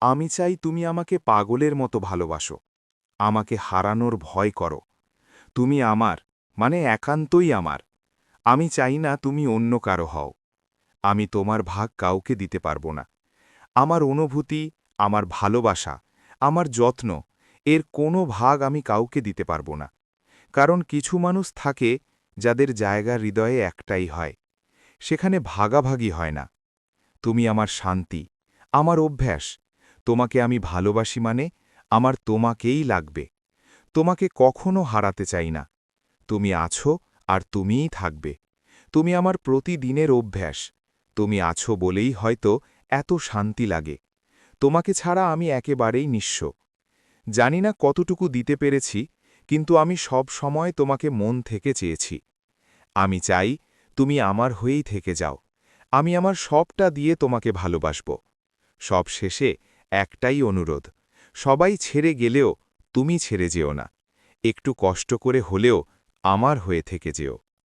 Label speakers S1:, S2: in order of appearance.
S1: আমি চাই তুমি আমাকে পাগলের মতো ভালোবাসো, আমাকে হারানোর ভয় করো। তুমি আমার, মানে একান্তই আমার। আমি চাই না তুমি অন্য কারো হও। আমি তোমার ভাগ কাউকে দিতে পারব না। আমার অনুভূতি, আমার ভালোবাসা, আমার যত্ন, এর কোনো ভাগ আমি কাউকে দিতে পারব না। কারণ কিছু মানুষ থাকে যাদের জায়গা হৃদয়ে একটাই হয়, সেখানে ভাগাভাগি হয় না। তুমি আমার শান্তি, আমার অভ্যাস। তোমাকে আমি ভালোবাসি মানে আমার তোমাকেই লাগবে। তোমাকে কখনো হারাতে চাই না। তুমি আছো আর তুমিই থাকবে। তুমি আমার প্রতিদিনের অভ্যাস। তুমি আছো বলেই হয়তো এত শান্তি লাগে। তোমাকে ছাড়া আমি একেবারেই নিঃস্ব। জানি না কতটুকু দিতে পেরেছি, কিন্তু আমি সব সময় তোমাকে মন থেকে চেয়েছি। আমি চাই তুমি আমার হয়েই থেকে যাও। আমি আমার সবটা দিয়ে তোমাকে ভালোবাসব। সব শেষে একটাই অনুরোধ, সবাই ছেড়ে গেলেও তুমি ছেড়ে যেও না। একটু কষ্ট করে হলেও আমার হয়ে থেকে যেও।